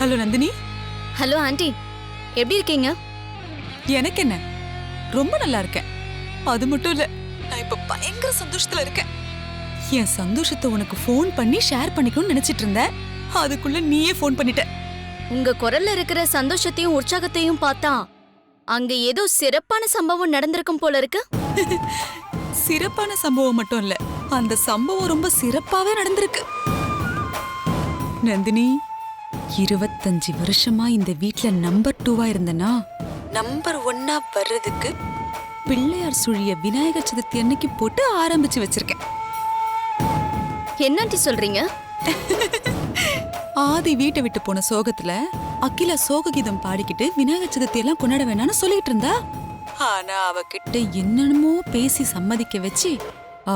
Hello Nandini. Hello aunty, எப்படி இருக்கீங்க? எனக்கு என்ன, ரொம்ப நல்லா இருக்கேன். அது மட்டும் இல்ல, நான் இப்ப பயங்கர சந்தோஷத்துல இருக்கேன். என் சந்தோஷத்தை உனக்கு ஃபோன் பண்ணி ஷேர் பண்ணிக்கணும்னு நினைச்சிட்டு இருந்தேன். அதுக்குள்ள நீயே ஃபோன் பண்ணிட்ட. உங்க குரல்ல இருக்கிற சந்தோஷத்தையும் உற்சாகத்தையும் பார்த்தா அங்க ஏதோ சிறப்பான சம்பவம் நடந்திருக்கும் போல இருக்கு. சிறப்பான சம்பவம் மட்டும் இல்ல, அந்த சம்பவம் ரொம்ப சிறப்பாவே நடந்திருக்கு. நந்தினி, 25 வருஷமா இந்த வீட்ல நம்பர் 2வா இருந்தனா நம்பர் 1ஆ வர்றதுக்கு பிள்ளையார் சுழிய விநாயகர் சதுர்த்தி அன்னைக்கு போட்டு ஆரம்பிச்சு வச்சிருக்கேன். என்ன ஆண்டி சொல்றீங்க? ஆதி வீட்டை விட்டு போன சோகத்துல அகிலா சோக கீதம் பாடிக்கிட்டு விநாயகர் சதுர்த்தி எல்லாம் கொண்டாட வேணாம்னு சொல்லிட்டு இருந்தா. ஆனா அவகிட்ட என்னென்னமோ பேசி சம்மதிக்க வச்சு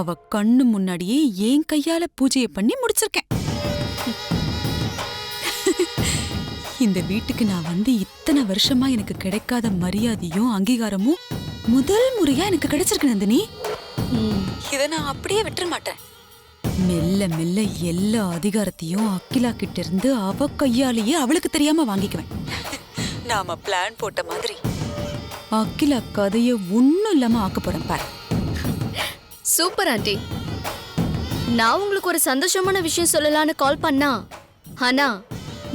அவ கண்ணு முன்னாடியே என் கையால பூஜையை பண்ணி முடிச்சிருக்கேன். இந்த வீட்டுக்கு நான் வந்து இத்தனை வருஷமா எனக்கு கிடைக்காத மரியாதையும் அங்கீகாரமும் முதல் முறையா எனக்கு கிடைச்சிருக்கு நந்தினி. இத நான் அப்படியே விட்டுற மாட்டேன். மெல்ல மெல்ல எல்லா அதிகாரத்தையும் அகிலா கிட்ட இருந்து அவ கையாலேயே அவளுக்கு தெரியாம வாங்கிக்குவேன். நாம பிளான் போட்ட மாதிரி அகிலா கதைய ஒண்ணும் இல்லாம ஆக்க போறேன் பாரு. Super aunty. நான் உங்களுக்கு ஒரு சந்தோஷமான விஷயம் சொல்லலான்னு கால் பண்ணா, ஆனா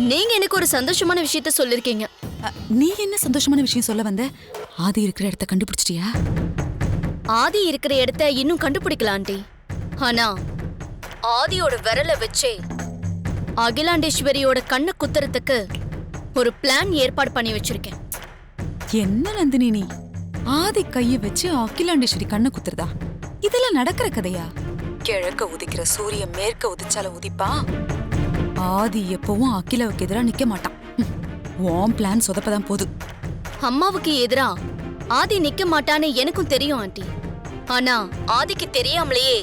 நீங்க எனக்கு ஒரு சந்தோஷமான விஷயத்த சொல்லிருக்கீங்க. நீ என்ன சந்தோஷமான விஷயம் சொல்ல வந்த? ஆதி இருக்கிற இடத்த கண்டுபிடிச்சிட்டியா? ஆதி இருக்கிற இடத்த இன்னும் கண்டுபிடிக்கல ஆண்டி. ஆனா ஆதியோட விரல வச்சே அகிலாண்டேஸ்வரியோட கண்ணை குத்துறதுக்கு ஒரு பிளான் ஏற்பாடு பண்ணி வச்சிருக்கேன். என்ன நந்தினி நீ? ஆதி கைய வச்சு அகிலாண்டேஸ்வரி கண்ணை குத்துறதா? இதெல்லாம் நடக்கிற கதையா? கிழக்க உதிக்கிற சூரியன் மேற்க உதிச்சால உதிப்பா? ஆதி எப்பவும் அகிலாவுக்கு எதிரா நிக்க மாட்டான். உன் பிளான் சொதப்பதான் போது. அம்மாவுக்கு எதிரா ஆதி நிக்க மாட்டான்னு எனக்கும் தெரியும் ஆண்டி. ஆனா ஆதிக்கு தெரியாமலேயே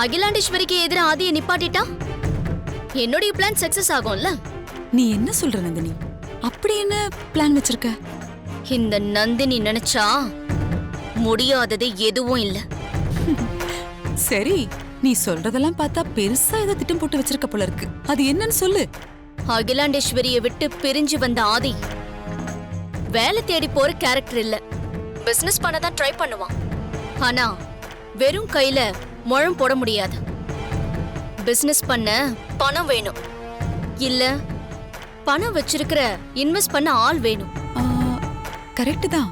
அகிலாண்டேஸ்வரிக்கு எதிரா ஆதியை நிப்பாட்டிட்டா என்னுடைய பிளான் சக்சஸ் ஆகும்ல? நீ என்ன சொல்ற நந்தினி? அப்படி என்ன பிளான் வச்சிருக்க? இந்த நந்தினி நினைச்சா முடியாதது எதுவும் இல்ல. சரி, நீ சொல்றதெல்லாம் பார்த்தா பெருசா ஏதோ திட்டம் போட்டு வச்சிருக்க போல இருக்கு. அது என்னன்னு சொல்லு. அகிலாண்டேஸ்வரியை விட்டு பிரிஞ்சு வந்த ஆதி வேலை தேடி போற கேரக்டர் இல்ல. பிசினஸ் பண்ணதான் ட்ரை பண்ணுவான். ஆனா வெறும் கையில முழம் போட முடியாது. பிசினஸ் பண்ண பணம் வேணும், இல்ல பணம் வச்சிருக்கிற இன்வெஸ்ட் பண்ண ஆள் வேணும். கரெக்ட் தான்,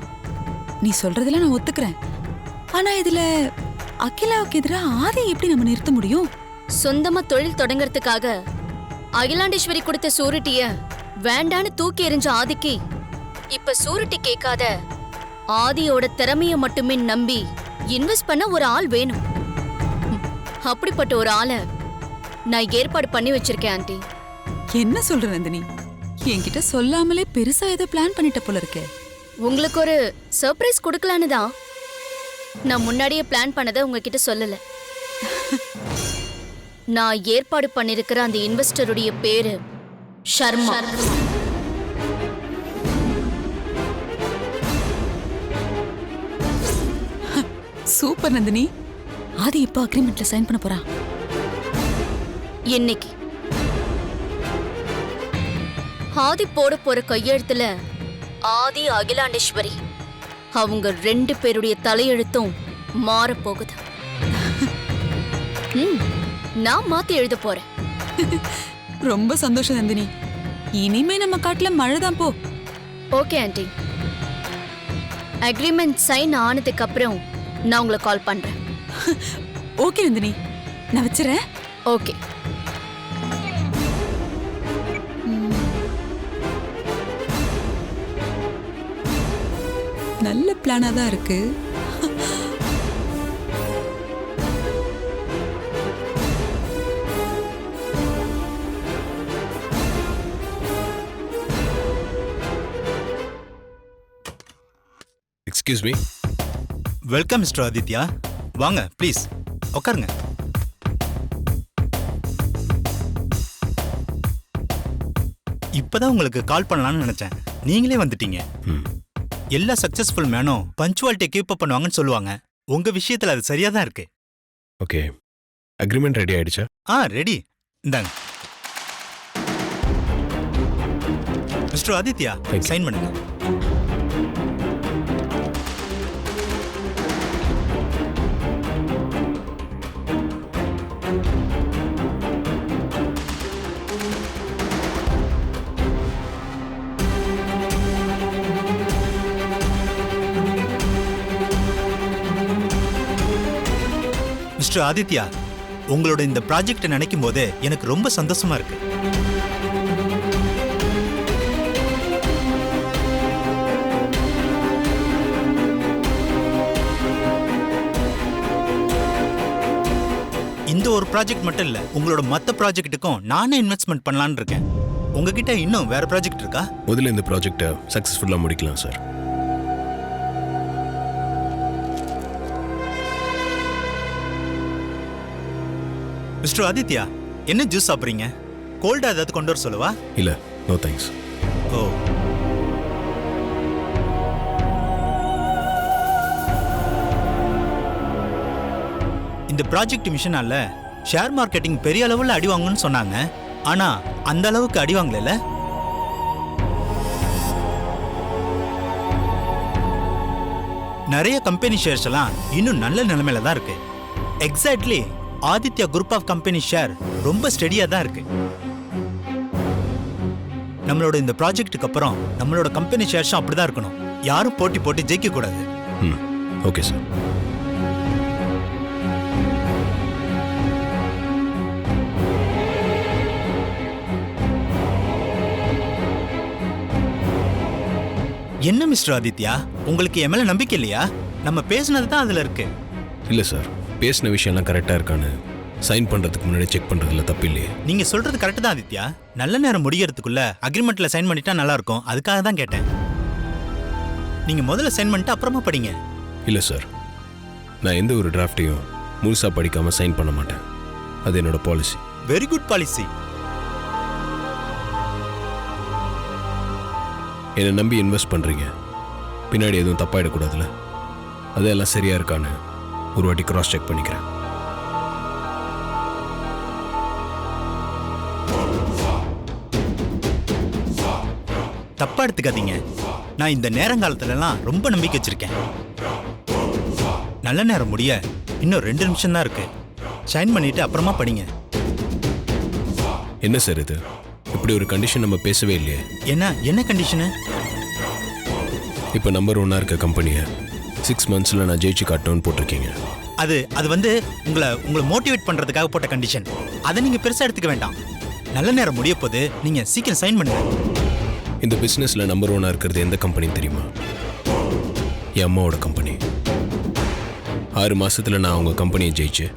நீ சொல்றதுல நான் ஒத்துக்கிறேன். ஆனா இதுல அகிலாவுக்கு எதிரா ஆதி எப்படி நம்ம நிறுத்த முடியும்? சொந்தமா தொழில் தொடங்கறதுக்காக அகிலாண்டேஸ்வரி கொடுத்த சூரிட்டிய வேண்டான்னு தூக்கி எறிஞ்ச ஆதிக்கு இப்ப சூரிட்டி கேட்காத ஆதியோட திறமைய மட்டுமே நம்பி இன்வெஸ்ட் பண்ண ஒரு ஆள் வேணும். அப்படிப்பட்ட ஒரு ஆளை நான் ஏற்பாடு பண்ணி வச்சிருக்கேன் ஆண்டி. என்ன சொல்ற நந்தினி? என்கிட்ட சொல்லாமலே பெருசா ஏதோ பிளான் பண்ணிட்ட போல இருக்கே. உங்களுக்கு ஒரு சர்ப்ரைஸ் கொடுக்கலான்னு தான் நான் முன்னாடியே பிளான் பண்ணதை உங்ககிட்ட சொல்லல. நான் ஏற்பாடு பண்ணிருக்கிற அந்த இன்வெஸ்டருடைய பேரு ஷர்மா. சூப்பர் நந்தினி. ஆதி இப்ப அக்ரிமெண்ட்ல சைன் பண்ண போறா? இன்னைக்கு ஆதி போட போற கையெழுத்துல ஆதி அகிலாண்டேஸ்வரி அவங்க 2 பேருடைய தலையெழுத்தும் மாற போகுது. நான் மாத்தி எழுத போறேன். ரொம்ப சந்தோஷம் நந்தினி. இனிமே நம்ம காட்டுல மழைதான் போ. Okay aunty. அக்ரிமெண்ட் சைன் ஆனதுக்கு அப்புறம் நான் உங்களை கால் பண்றேன். ஓகே நந்தினி, நான் வச்சுறேன். ஓகே. நல்ல பிளானா தான் இருக்கு. Excuse me. Welcome mister Aditya. வாங்க ப்ளீஸ் உட்காருங்க. இப்பதான் உங்களுக்கு கால் பண்ணலாம்னு நினைச்சேன், நீங்களே வந்துட்டீங்க. எல்லா சக்சஸ்ஃபுல் மேனும் பஞ்சுவாலிட்டியை கீப் அப் பண்ணுவாங்கன்னு சொல்லுவாங்க. உங்க விஷயத்துல அது சரியா தான் இருக்கு. ஓகே, அக்ரிமெண்ட் ரெடி ஆயிடுச்சா? ரெடி. இந்தாங்க. Mister Aditya Thank you. Sign பண்ணுங்க. மிஸ்டர் ஆதித்யா, உங்களோட இந்த ப்ராஜெக்ட் நினைக்கும் போதே எனக்கு ரொம்ப சந்தோஷமா இருக்கு. இந்த ஒரு ப்ராஜெக்ட் மட்டும் இல்ல, உங்களோட மத்த ப்ராஜெக்ட்டுக்கும் நானே இன்வெஸ்ட்மெண்ட் பண்ணலாம்னு இருக்கேன். உங்ககிட்ட இன்னும் வேற ப்ராஜெக்ட் இருக்கா? முதல்ல இந்த ப்ராஜெக்டை சக்ஸஸ்ஃபுல்லாக முடிக்கலாம் சார். மிஸ்டர் ஆதித்யா, என்ன ஜூஸ் சாப்பிட்றீங்க? கோல்டா ஏதாவது கொண்டு வர சொல்லவா? இல்லை, நோ தேங்க்ஸ். ஓ, இந்த ப்ராஜெக்ட் மிஷனால ஷேர் மார்க்கெட்டிங் பெரிய அளவுல அடி வாங்கும்னு சொன்னாங்க. ஆனா அந்த அளவுக்கு அடி வாங்கல. நிறைய கம்பெனி ஷேர்ஸ் எல்லாம் இன்னும் நல்ல நிலைமையில தான் இருக்கு. Exactly Aditya group of company share ரொம்ப ஸ்டெடியா தான் இருக்கு. நம்மளோட இந்த ப்ராஜெக்ட்டுக்கு அப்புறம் நம்மளோட கம்பெனி ஷேர்ஸும் அப்படிதான் இருக்கணும். யாரும் போட்டி போட்டு ஜெயிக்க கூடாது. Okay sir. என்ன மிஸ்டர் ஆதித்யா, உங்களுக்கு என் மேல நம்பிக்கை இல்லையா? நம்ம பேசுனது தான் அதுல இருக்கு. இல்லை சார், பேசின விஷயம்லாம் கரெக்டாக இருக்கான்னு சைன் பண்ணுறதுக்கு முன்னாடி செக் பண்ணுறதுல தப்பு இல்லையே. நீங்க சொல்றது கரெக்ட் தான் ஆதித்யா. நல்ல நேரம் முடியறதுக்குள்ள அக்ரிமெண்ட்ல சைன் பண்ணிட்டா நல்லா இருக்கும். அதுக்காக தான் கேட்டேன். நீங்க முதல்ல சைன் பண்ணிட்டு அப்புறமா படிங்க. இல்லை சார், நான் எந்த ஒரு டிராஃப்டையும் முழுசாக படிக்காமல் சைன் பண்ண மாட்டேன். அது என்னோட பாலிசி. Very good policy. என்னை நம்பி இன்வெஸ்ட் பண்ணுறீங்க, பின்னாடி எதுவும் தப்பாயிடக்கூடாதுல்ல. அதெல்லாம் சரியாக இருக்கான்னு ஒரு வாட்டி கிராஸ் செக் பண்ணிக்கிறேன். தப்பா எடுத்துக்காதீங்க. நான் இந்த நேரங்காலத்துலலாம் ரொம்ப நம்பிக்கை வச்சிருக்கேன். நல்ல நேரம் முடிய இன்னும் 2 நிமிஷம் தான் இருக்கு. சைன் பண்ணிட்டு அப்புறமா படிங்க. என்ன சார் இது, இப்படி ஒரு கண்டிஷன் நம்ம பேசவே இல்லையே. என்ன கண்டிஷனு? இப்போ நம்பர் 1 இருக்க கம்பெனியை 6 மந்த்ஸில் நான் ஜெயிச்சு காட்டணும்னு போட்டிருக்கீங்க. அது வந்து உங்களை மோட்டிவேட் பண்றதுக்காக போட்ட கண்டிஷன். அதை நீங்க பெருசா எடுத்துக்க வேண்டாம். நல்ல நேரம் முடிய போது நீங்க சீக்கிரம் சைன் பண்ணுங்க. இந்த பிஸ்னஸில் நம்பர் 1 இருக்கிறது எந்த கம்பெனின்னு தெரியுமா? என் அம்மாவோட கம்பெனி. 6 மாசத்துல நான் உங்கள் கம்பெனியை ஜெயிச்சு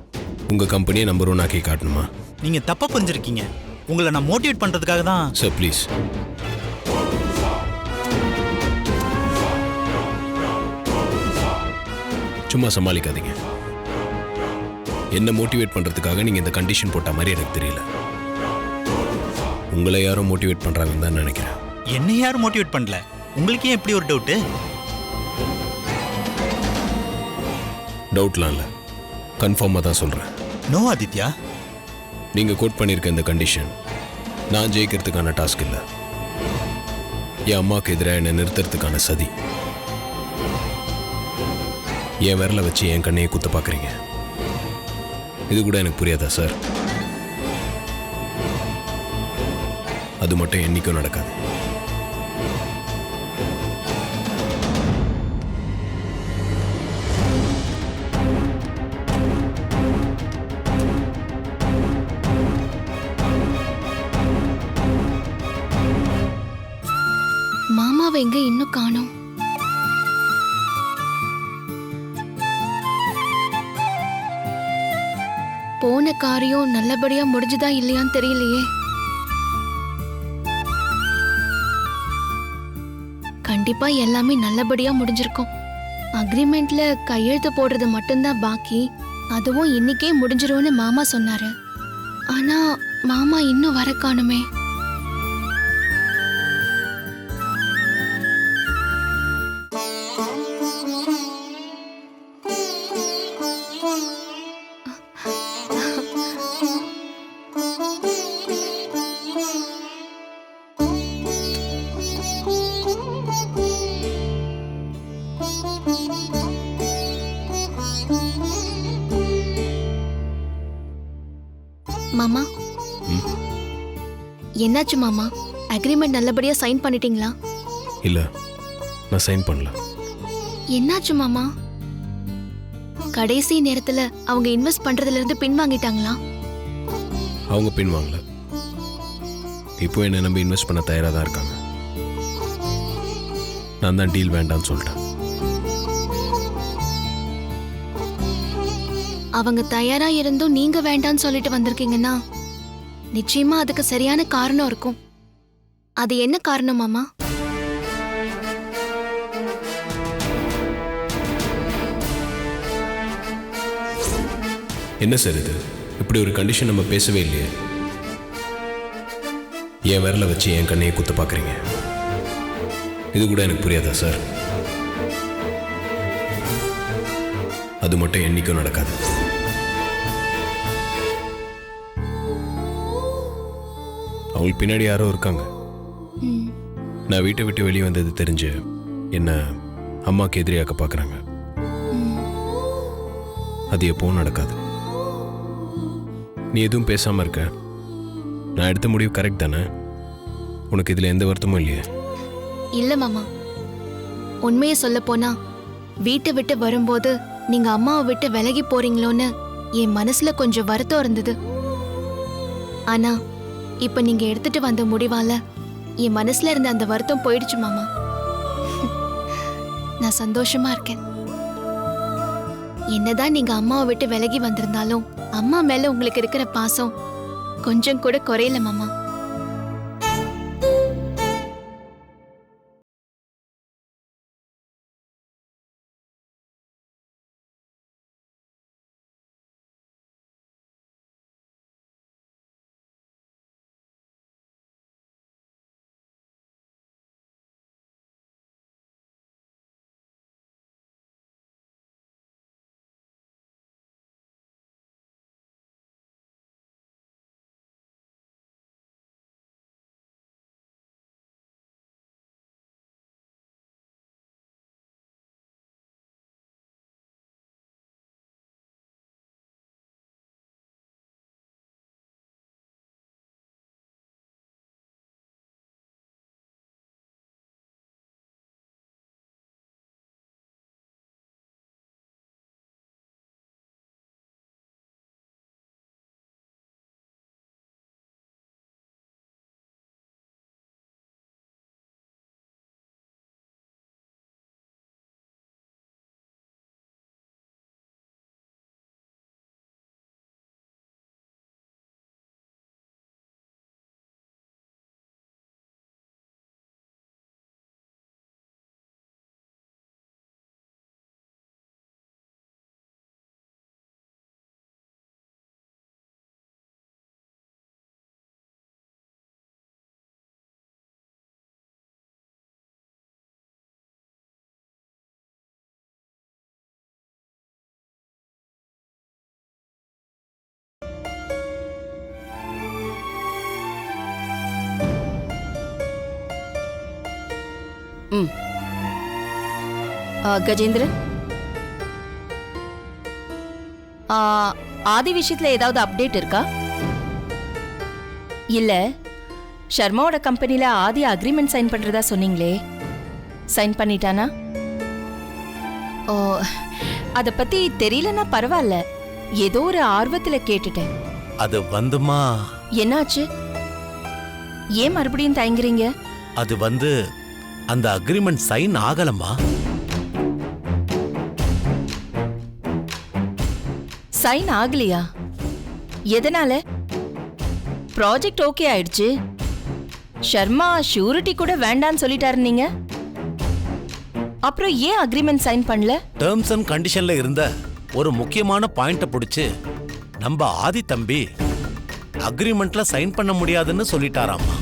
உங்கள் கம்பெனியை நம்பர் 1 ஆக்கி காட்டணுமா? நீங்க தப்பா புரிஞ்சிருக்கீங்க. உங்களை நான் மோட்டிவேட் பண்றதுக்காக தான். சார் ப்ளீஸ், சும்மா சமாளிக்காதீங்க. என்ன மோட்டிவேட் பண்ணுறதுக்காக நீங்கள் இந்த கண்டிஷன் போட்ட மாதிரி எனக்கு தெரியல. உங்களை யாரும் மோட்டிவேட் பண்ணுறாங்கன்னு தான் நினைக்கிறேன். என்ன யாரும் மோட்டிவேட் பண்ணல. உங்களுக்கு ஏன் இப்படி ஒரு டவுட்டு? டவுட்லாம் இல்லை, கன்ஃபார்மாக தான் சொல்கிறேன். நோ ஆதித்யா. நீங்கள் கோட் பண்ணியிருக்க இந்த கண்டிஷன் நான் ஜெயிக்கிறதுக்கான டாஸ்க் இல்லை. என் அம்மாவுக்கு எதிராக என்னை நிறுத்துறதுக்கான சதி. என் விரலை வச்சு என் கண்ணையை குத்த பார்க்குறீங்க. இது கூட எனக்கு புரியாதா சார்? அது மட்டும் என்னைக்கும் நடக்காது. மாமாவை எங்க இன்னும் காணோம்? போன காரியம் நல்லபடியா முடிஞ்சுதா இல்லையான்னு தெரியலையே. கண்டிப்பா எல்லாமே நல்லபடியா முடிஞ்சிருக்கும். அக்ரிமெண்ட்ல கையெழுத்து போடுறது மட்டும்தான் பாக்கி. அதுவும் இன்னைக்கே முடிஞ்சிரும்னு மாமா சொன்னாரு. ஆனா மாமா இன்னும் வர காணுமே. மாமா என்னாச்சு மாமா? அக்ரிமெண்ட் நல்லபடியா சைன் பண்ணிட்டீங்களா? இல்ல, நான் சைன் பண்ணல. என்னாச்சு மாமா? கடைசி நேரத்துல அவங்க இன்வெஸ்ட் பண்றதுல இருந்து பின்வாங்கிட்டாங்களா? அவங்க பின் வாங்கல. இப்போ என்ன நம்பி இன்வெஸ்ட் பண்ண தயாராக தான் இருக்காங்க. நான் தான் டீல் வேண்டாம்னு சொல்லிட்டேன். அவங்க தயாரா இருந்தும் நீங்க வேண்டாம்னு சொல்லிட்டு வந்திருக்கீங்கன்னா நிச்சயமா அதுக்கு சரியான காரணம் இருக்கும். அது என்ன காரணம் மாமா? என்ன சார் இது? இப்படி ஒரு கண்டிஷன் நம்ம பேசவே இல்லையே. என் விரல வச்சு என் கண்ணையை குத்த பார்க்குறீங்க. இது கூட எனக்கு புரியாதா சார்? அது மட்டும் என்னைக்கும் நடக்காது. அவங்களுக்கு பின்னாடி யாரோ இருக்காங்க. நான் வீட்டை விட்டு வெளியே வந்தது தெரிஞ்சு என்ன அம்மாக்கு எதிரியாக்க பார்க்குறாங்க. அது எப்பவும் நடக்காது. நீ எதுவும் பேசாமல் இருக்க. நான் எடுத்த முடிவு கரெக்ட் தானே? உனக்கு இதில் எந்த வருத்தமும் இல்லையே? இல்ல மாமா, உண்மையை சொல்ல போனா வீட்டை விட்டு வரும்போது நீங்க அம்மாவை விட்டு விலகி போறீங்களோன்னு என் மனசுல கொஞ்சம் வருத்தம் இருந்தது. ஆனா இப்ப நீங்க எடுத்துட்டு வந்த முடிவால என் மனசுல இருந்த அந்த வருத்தம் போயிடுச்சு மாமா. நான் சந்தோஷமா இருக்கேன். என்னதான் நீங்க அம்மாவை விட்டு விலகி வந்திருந்தாலும் அம்மா மேல உங்களுக்கு இருக்கிற பாசம் கொஞ்சம் கூட குறையல மாமா. கஜேந்திரன், ஆதி விஷயத்துல ஏதாவது அப்டேட் இருக்கா? இல்ல, ஷர்மாவோட கம்பெனில ஆதி அக்ரிமெண்ட் சைன் பண்றதா சொன்னீங்களே, சைன் பண்ணிட்டானா? ஓ, அத பத்தி தெரியலன்னா பரவாயில்ல, ஏதோ ஒரு ஆர்வத்துல கேட்டுட்டேன். அது வந்துமா? என்னாச்சு? ஏன் மறுபடியும் தயங்குறீங்க? அது அந்த அக்ரிமெண்ட் சைன் ஆகலமா. சைன் ஆகலையா? எதனால? ப்ராஜெக்ட் ஓகே ஆயிடுச்சு. ஷர்மா ஷூரிட்டி கூட வேண்டான்னு சொல்லிட்டாரு நீங்க. அப்புறம் ஏன் அக்ரிமெண்ட் சைன் பண்ணல? டேர்ம்ஸ் அண்ட் கண்டிஷன்ல இருந்த ஒரு முக்கியமான பாயிண்ட பிடிச்சு நம்ம ஆதி தம்பி அக்ரிமெண்ட்ல சைன் பண்ண முடியாதுன்னு சொல்லிட்டாராமா.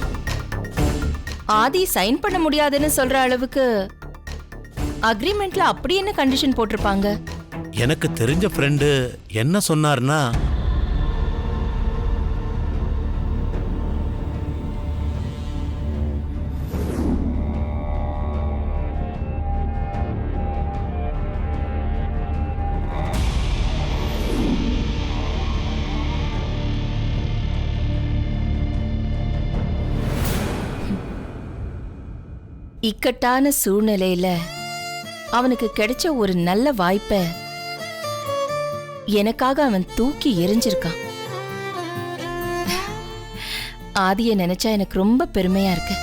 ஆதி சைன் பண்ண முடியாதுன்னு சொல்ற அளவுக்கு அக்ரிமெண்ட்ல அப்படி என்ன கண்டிஷன் போட்டிருப்பாங்க? எனக்கு தெரிஞ்ச ஃப்ரெண்டு என்ன சொன்னார்னா, இக்கட்டான சூழ்நிலையில அவனுக்கு கிடைச்ச ஒரு நல்ல வாய்ப்பை எனக்காக அவன் தூக்கி எறிஞ்சிருக்கான். ஆதியை நினைச்சா எனக்கு ரொம்ப பெருமையா இருக்கு.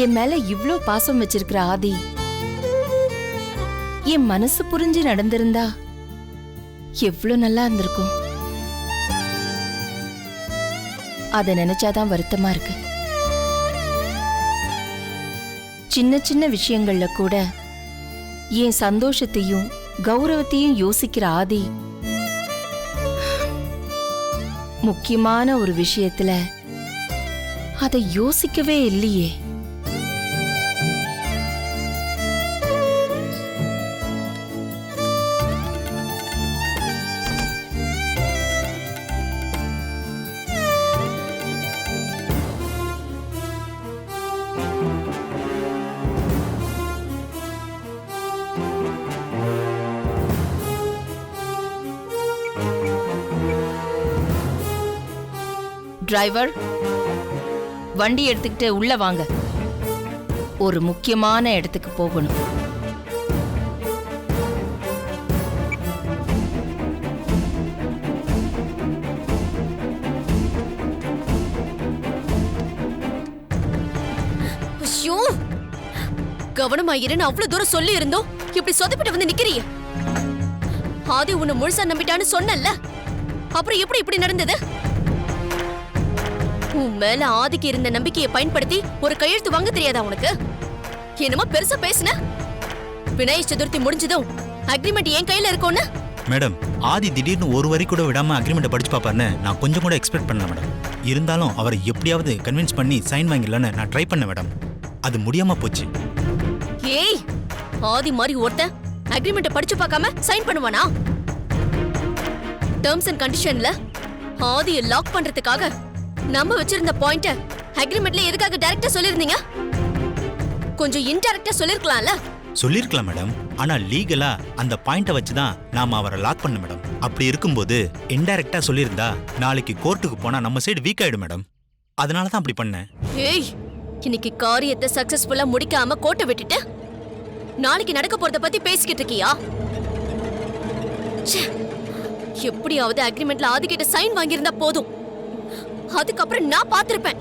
என் மேல இவ்ளோ பாசம் வச்சிருக்கிற ஆதி என் மனசு புரிஞ்சு நடந்திருந்தா எவ்ளோ நல்லா இருந்திருக்கும். அத நினைச்சாதான் வருத்தமா இருக்கு. சின்ன சின்ன விஷயங்கள்ல கூட என் சந்தோஷத்தையும் கௌரவத்தையும் யோசிக்கிற ஆதி முக்கியமான ஒரு விஷயத்துல அதை யோசிக்கவே இல்லையே. டிரைவர், வண்டி எடுத்துக்கிட்டு உள்ள வாங்க. ஒரு முக்கியமான இடத்துக்கு போகணும். ஐயோ, கவனமா இருன்னு அவ்வளவு தூரம் சொல்லி இருந்தோம், இப்படி சொதப்பிட்டு வந்து நிக்கிறியே. ஆதி உன்னை முழுசா நம்பிட்டான்னு சொன்னல, அப்புறம் எப்படி இப்படி நடந்தது? உன் மேல ஆதிக்கு இருந்த நம்பிக்கையை பயன்படுத்தி ஒரு கையெழுத்து வாங்க தெரியாதா உனக்கு? என்னமோ பெருசா பேசுன. விநாயகர் சதுர்த்தி முடிஞ்சதும் அக்ரிமெண்ட் என் கையில இருக்கும்னு. மேடம், ஆதி திடீர்னு ஒரு வரி கூட விடாம அக்ரிமெண்ட் படிச்சு பாப்பாருன்னு நான் கொஞ்சம் கூட எக்ஸ்பெக்ட் பண்ணல மேடம். இருந்தாலும் அவரை எப்படியாவது கன்வின்ஸ் பண்ணி சைன் வாங்கிடலான்னு நான் ட்ரை பண்ணேன் மேடம். அது முடியாம போச்சு. ஏய், ஆதி மாதிரி ஒருத்தன் அக்ரிமெண்ட் படிச்சு பார்க்காம சைன் பண்ணுவானா? டர்ம்ஸ் அண்ட் கண்டிஷன்ல ஆதியை லாக் பண்றதுக்காக நம்ம வச்சிருந்த பாயிண்ட் அக்ரிமெண்ட்ல எதுக்காக டைரக்டா சொல்லிருந்தீங்க? கொஞ்சம் இன்டைரக்டா சொல்லிருக்கலாம்ல. சொல்லிருக்கலாம் மேடம். ஆனா லீகலா அந்த பாயிண்ட வச்சுதான் நாம அவரை லாக் பண்ண மேடம். அப்படி இருக்கும்போது இன்டைரக்டா சொல்லியிருந்தா நாளைக்கு கோர்ட்டுக்கு போனா நம்ம சைடு வீக் ஆயிடும் மேடம். அதனால தான் அப்படி பண்ணேன். ஏய், இன்னைக்கு காரியத்தை சக்சஸ்ஃபுல்லா முடிக்காம கோட்டை விட்டுட்டு நாளைக்கு நடக்க போறத பத்தி பேசிக்கிட்டு இருக்கியா? எப்படியாவது அக்ரிமெண்ட்ல ஆதிக்கிட்ட சைன் வாங்கியிருந்தா போதும். அதுக்கப்புறம் நான் பார்த்திருப்பேன்.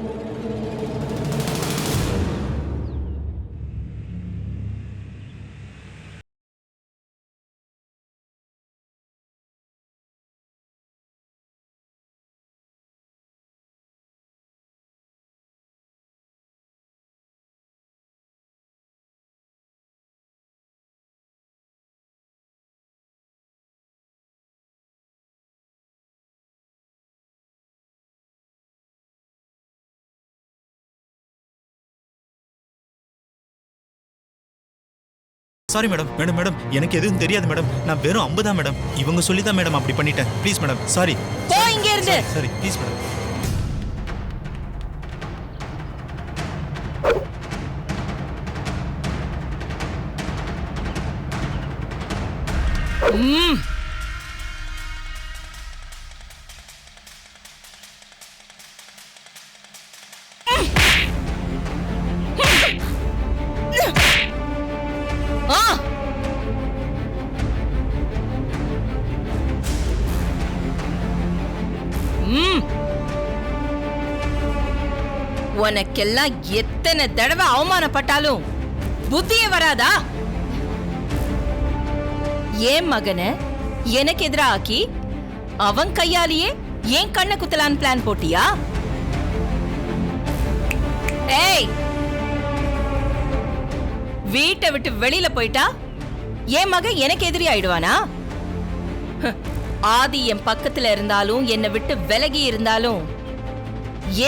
Sorry madam. மேடம் மேடம் எனக்கு எதுவும் தெரியாது மேடம். நான் வெறும் 50 தான் மேடம். இவங்க சொல்லி தான் மேடம் அப்படி பண்ணிட்டேன். Please madam, sorry. போ இங்க இருந்து. Sorry please madam. உனக்கெல்லாம் எத்தனை தடவை அவமானப்பட்டாலும் புத்தியே வராதா? ஏன் மகனை எனக்கு எதிரா ஆக்கி அவன் கையாலேயே ஏன் கண்ணை குத்தலான்னு பிளான் போட்டியா? ஏய், வீட்டை விட்டு வெளியில போயிட்டா என் மகன் எனக்கு எதிரி ஆயிடுவானா? ஆதி என் பக்கத்துல இருந்தாலும் என்னை விட்டு விலகி இருந்தாலும்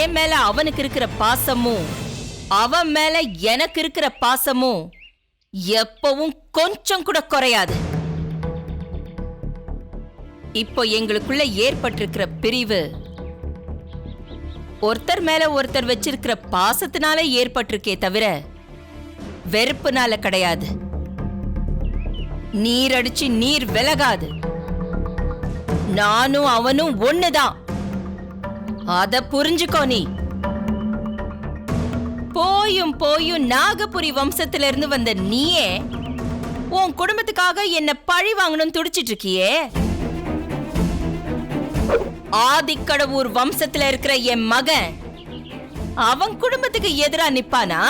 என் மேல அவனுக்கு இருக்கிற பாசமும் அவன் மேல எனக்கு இருக்கிற பாசமும் எப்பவும் கொஞ்சம் கூட குறையாது. இப்போ எங்களுக்குள்ள ஏற்பட்டிருக்கிற பிரிவு ஒருத்தர் மேல ஒருத்தர் வச்சிருக்கிற பாசத்தினால ஏற்பட்டிருக்கே தவிர வெறுப்புனால கிடையாது. நீர் அடிச்சு நீர் விலகாது. நானும் அவனும் ஒண்ணுதான். அத புரிஞ்சுக்கோ. நீ போயும் போயும் நாகபுரி வம்சத்துல இருந்து வந்த நீயே உன் குடும்பத்துக்காக என்ன பழி வாங்கணும்னு துடிச்சிட்டு இருக்கியே. ஆதிக்கடவுர் வம்சத்துல இருக்கிற என் மகன் அவன் குடும்பத்துக்கு எதிரா நிப்பானா?